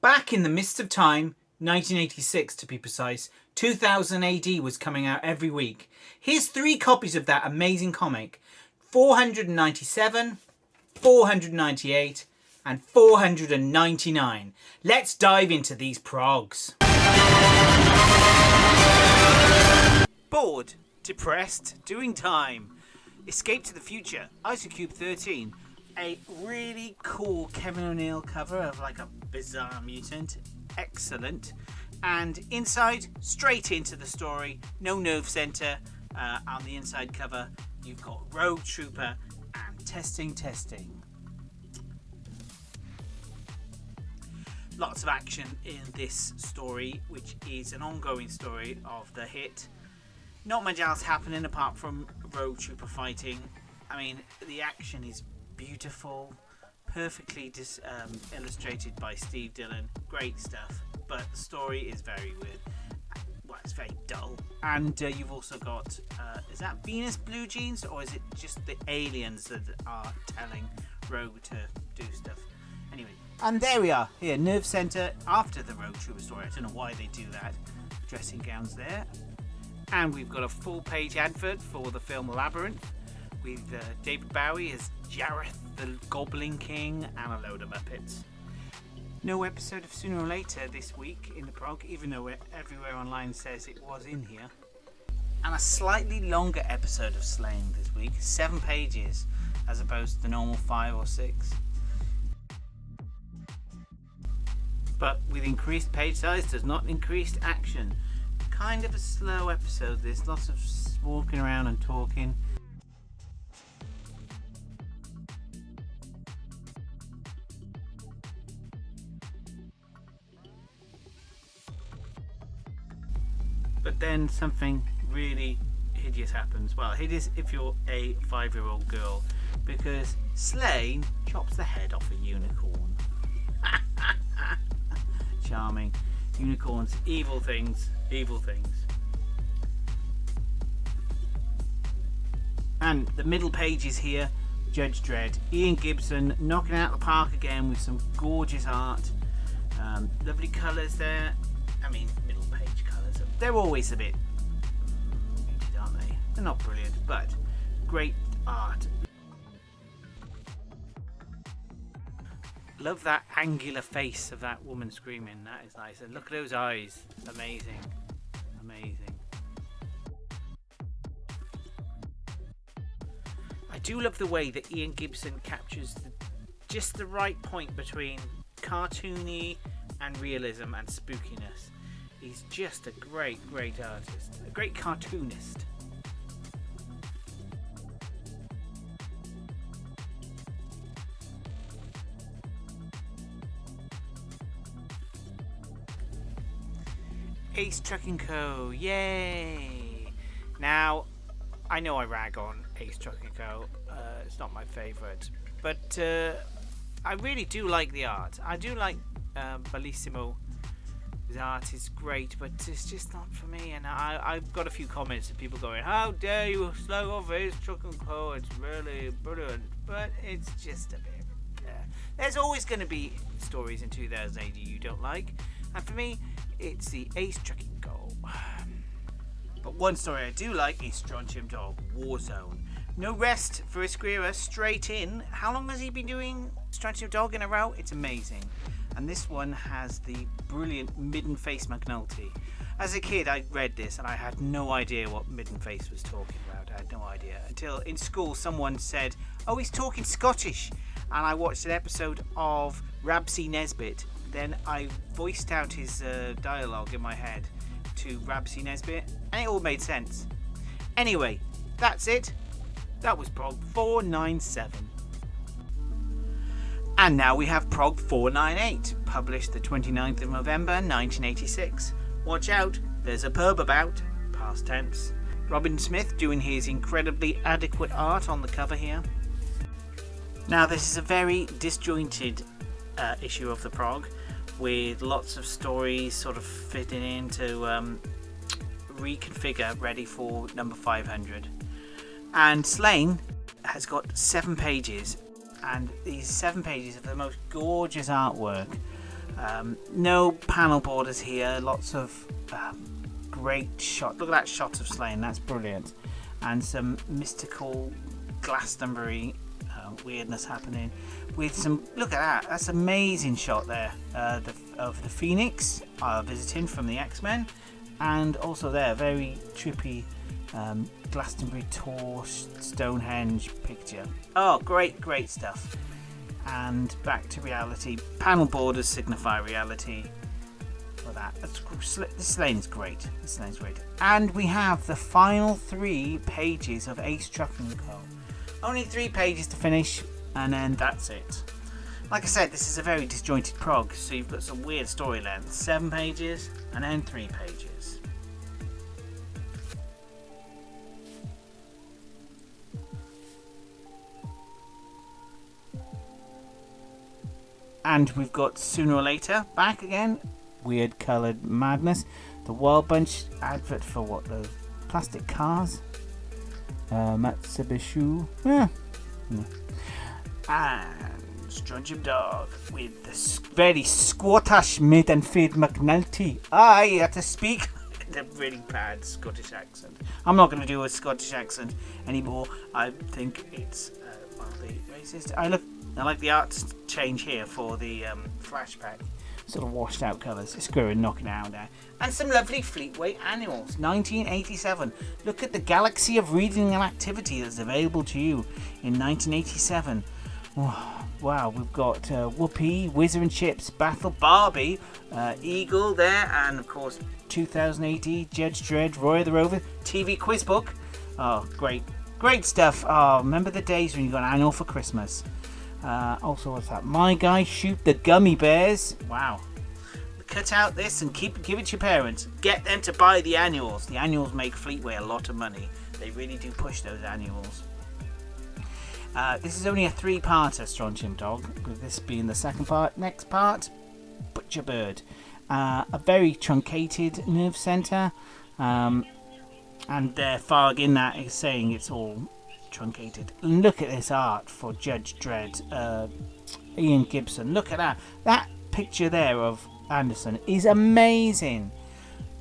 Back in the midst of time, 1986 to be precise, 2000 AD was coming out every week. Here's 3 copies of that amazing comic: 497, 498, and 499. Let's dive into these progs. Bored? Depressed? Doing time? Escape to the Future, Isocube 13. A really cool Kevin O'Neill cover of like a bizarre mutant. Excellent. And inside, straight into the story. No nerve center. On the inside cover, you've got Rogue Trooper and testing. Lots of action in this story, which is an ongoing story of the hit. Not much else happening apart from Rogue Trooper fighting. I mean, the action is beautiful, perfectly illustrated by Steve Dillon. Great stuff, but the story is very weird. Well, it's very dull. And you've also got, is that Venus Blue Jeans, or is it just the aliens that are telling Rogue to do stuff? Anyway, and there we are, here, Nerve Center after the Rogue Trooper story. I don't know why they do that. Dressing gowns there. And we've got a full-page advert for the film Labyrinth, with David Bowie as Jareth the Goblin King and a load of Muppets. No episode of Sooner or Later this week in the prog, even though everywhere online says it was in here. And a slightly longer episode of Slaine this week, 7 pages, as opposed to the normal 5 or 6. But with increased page size does not increased action. Kind of a slow episode. There's lots of walking around and talking. But then something really hideous happens. Well, hideous if you're a 5-year-old girl, because Slaine chops the head off a unicorn. Charming. Unicorns, evil things. And the middle page is here, Judge Dredd. Ian Gibson knocking out the park again with some gorgeous art. Lovely colours there. I mean, middle page colours. They're always a bit muted, aren't they? They're not brilliant, but great art. Love that angular face of that woman screaming. That is nice. And look at those eyes. Amazing. I do love the way that Ian Gibson captures just the right point between cartoony and realism and spookiness. He's just a great artist. A great cartoonist. Ace Trucking Co. Yay! Now, I know I rag on Ace Trucking Co. It's not my favourite, but I really do like the art. I do like Bellissimo. His art is great, but it's just not for me. And I've got a few comments of people going, "How dare you slag off Ace Trucking Co. It's really brilliant," but it's just a bit. There's always going to be stories in 2000 AD you don't like, and for me, it's the Ace Trucking Co. But one story I do like is Strontium Dog Warzone. No rest for Esquira, straight in. How long has he been doing Strontium Dog in a row? It's amazing. And this one has the brilliant Midden Face McNulty. As a kid, I read this and I had no idea what Midden Face was talking about. I had no idea. Until in school someone said, "Oh, he's talking Scottish." And I watched an episode of Rabsy Nesbitt. Then I voiced out his dialogue in my head to Rabsy Nesbitt, and it all made sense. Anyway, that's it. That was Prog 497. And now we have Prog 498, published the 29th of November 1986. Watch out, there's a pub about, past tense. Robin Smith doing his incredibly adequate art on the cover here. Now this is a very disjointed issue of the Prog, with lots of stories sort of fitting in to reconfigure ready for number 500. And Slaine has got 7 pages, and these 7 pages of the most gorgeous artwork. No panel borders here. Lots of great shot. Look at that shot of Slaine. That's brilliant. And some mystical Glastonbury weirdness happening with some. Look at that. That's an amazing shot there. Of the Phoenix visiting from the X-Men, and also there very trippy Glastonbury tour Stonehenge picture. Oh, great stuff. And back to reality. Panel borders signify reality. For that, this Slaine's great. This Slaine's great. And we have the final 3 pages of Ace Trucking Co. Only 3 pages to finish, and then that's it. Like I said, this is a very disjointed prog, so you've got some weird story lengths. 7 pages, and then 3 pages. And we've got Sooner or Later back again. Weird coloured madness. The Wild Bunch advert for what? The plastic cars? Matsubishi. Yeah. No. And Strontium Dog with the very Scottish maiden Fade McNulty. I had to speak a really bad Scottish accent. I'm not going to do a Scottish accent anymore. I think it's mildly racist. I like the art change here for the flashback. Sort of washed out colours. It's screwing, knocking it out there. And some lovely Fleetway animals. 1987. Look at the galaxy of reading and activity that's available to you in 1987. Oh, wow, we've got Whoopi, Whizzer and Chips, Battle Barbie, Eagle there, and of course 2080, Judge Dredd, Roy the Rover, TV Quiz Book. Oh, great stuff. Oh, remember the days when you got an annual for Christmas. Also, what's that? My Guy Shoot the Gummy Bears. Wow. Cut out this and give it to your parents. Get them to buy the annuals. The annuals make Fleetway a lot of money. They really do push those annuals. This is only a 3-parter, Strontium Dog, with this being the second part. Next part, Butcher Bird. A very truncated nerve centre. And Farg in that is saying it's all truncated. And look at this art for Judge Dredd. Ian Gibson. Look at that. That picture there of Anderson is amazing.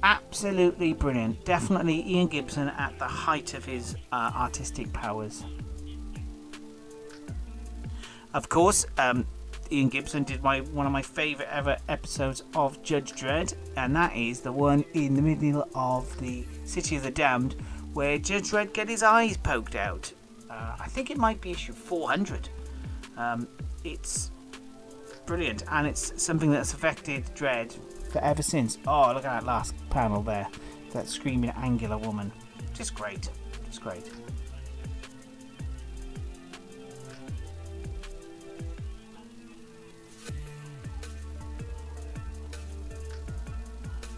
Absolutely brilliant. Definitely Ian Gibson at the height of his artistic powers. Of course, Ian Gibson did one of my favourite ever episodes of Judge Dredd, and that is the one in the middle of the City of the Damned where Judge Dredd get his eyes poked out. I think it might be issue 400. It's brilliant, and it's something that's affected Dredd ever since. Oh, look at that last panel there. That screaming angular woman. Just great. Just great.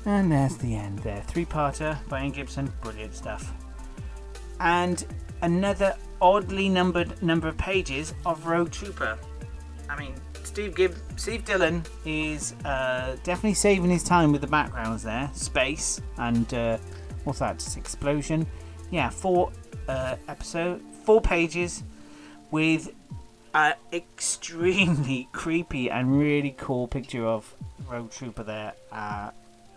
And there's the end there. 3-parter by Ian Gibson. Brilliant stuff. And another oddly numbered number of pages of Rogue Trooper. I mean, Steve Dillon is definitely saving his time with the backgrounds there. Space and what's that? Just explosion. Yeah, 4 pages with an extremely creepy and really cool picture of Rogue Trooper there.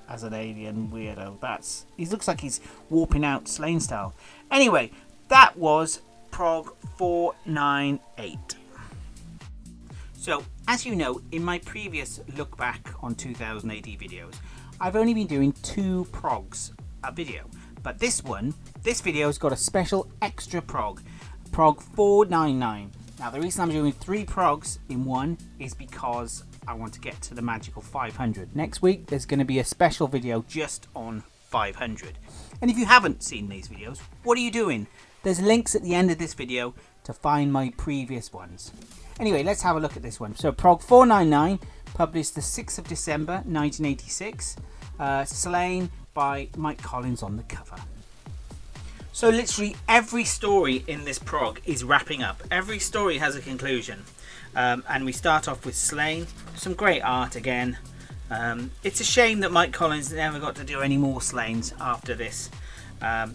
As an alien weirdo. He looks like he's warping out Slaine style. Anyway, that was Prog 498. So, as you know, in my previous look back on 2000 AD videos, I've only been doing 2 progs a video. But this video's got a special extra prog. Prog 499. Now, the reason I'm doing 3 progs in one is because I want to get to the magical 500. Next week, there's going to be a special video just on 500. And if you haven't seen these videos, what are you doing? There's links at the end of this video to find my previous ones. Anyway, let's have a look at this one. So, Prog 499, published the 6th of December, 1986. Slaine by Mike Collins on the cover. So literally every story in this prog is wrapping up. Every story has a conclusion. And we start off with Slaine. Some great art again. It's a shame that Mike Collins never got to do any more Slaines after this.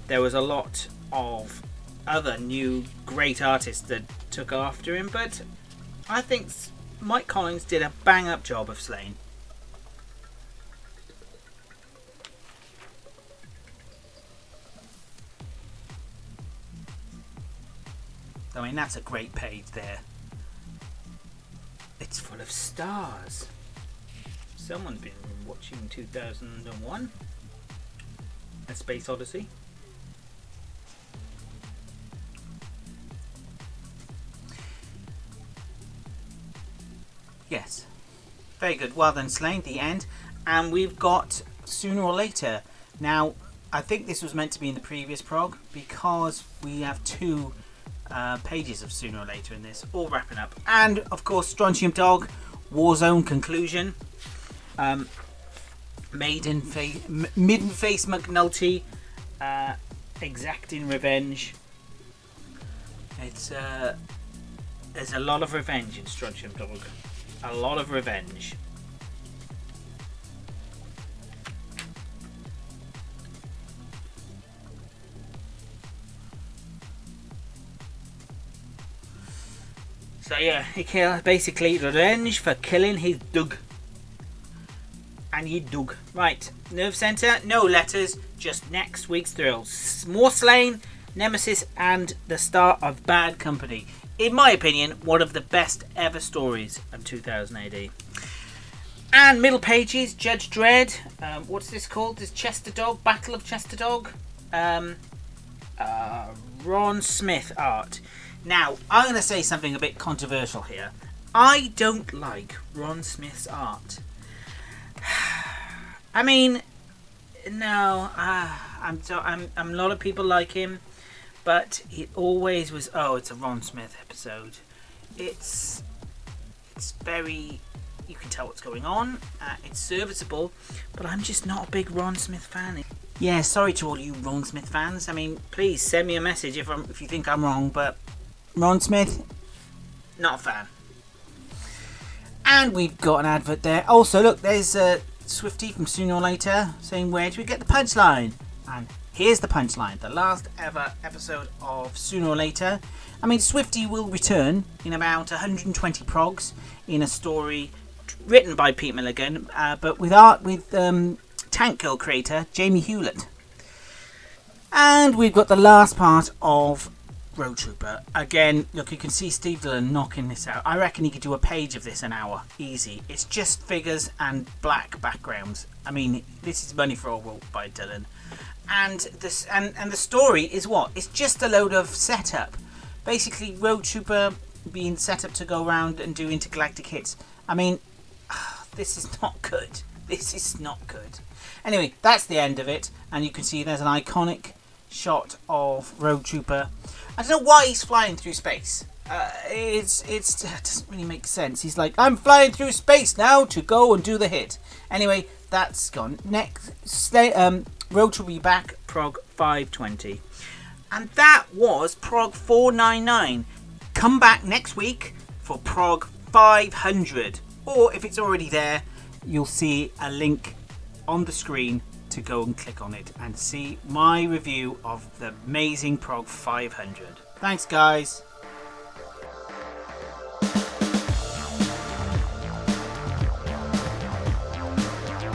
There was a lot of other new great artists that took after him, but I think Mike Collins did a bang up job of Slaine. I mean, that's a great page there. It's full of stars. Someone's been watching 2001, A Space Odyssey. Yes. Very good. Well done, Slaine. The end. And we've got Sooner or Later. Now, I think this was meant to be in the previous prog because we have two pages of Sooner or Later in this, all wrapping up. And, of course, Strontium Dog, Warzone conclusion. Midden Face McNulty, exacting revenge. It's there's a lot of revenge in Strontium Dog. A lot of revenge. So yeah, he killed basically revenge for killing his dog. And he dug. Right, Nerve Center, no letters, just next week's thrills. More Slaine, Nemesis, and the start of Bad Company. In my opinion, one of the best ever stories of 2000 AD. And middle pages, Judge Dredd. What's this called? This Chester Dog, Battle of Chester Dog. Ron Smith art. Now, I'm going to say something a bit controversial here. I don't like Ron Smith's art. I mean, no, a lot of people like him, but it always was. Oh, it's a Ron Smith episode. It's very. You can tell what's going on. It's serviceable, but I'm just not a big Ron Smith fan. Yeah, sorry to all you Ron Smith fans. I mean, please send me a message if you think I'm wrong, but Ron Smith, not a fan. And we've got an advert there. Also, look, there's Swifty from Sooner or Later saying, where do we get the punchline? And here's the punchline. The last ever episode of Sooner or Later. I mean, Swifty will return in about 120 progs in a story written by Pete Milligan, but with art with Tank Girl creator Jamie Hewlett. And we've got the last part of Road Trooper. Again, look, you can see Steve Dillon knocking this out. I reckon he could do a page of this an hour. Easy. It's just figures and black backgrounds. I mean, this is money for all work by Dillon. And this and the story is what? It's just a load of setup. Basically, Road Trooper being set up to go around and do intergalactic hits. I mean, this is not good. This is not good. Anyway, that's the end of it. And you can see there's an iconic shot of Road Trooper. I don't know why he's flying through space. It doesn't really make sense. He's like, I'm flying through space now to go and do the hit. Anyway, that's gone. Next, Road Trooper Back Prog 520. And that was Prog 499. Come back next week for Prog 500. Or if it's already there, you'll see a link on the screen to go and click on it and see my review of the amazing Prog 500. Thanks, guys.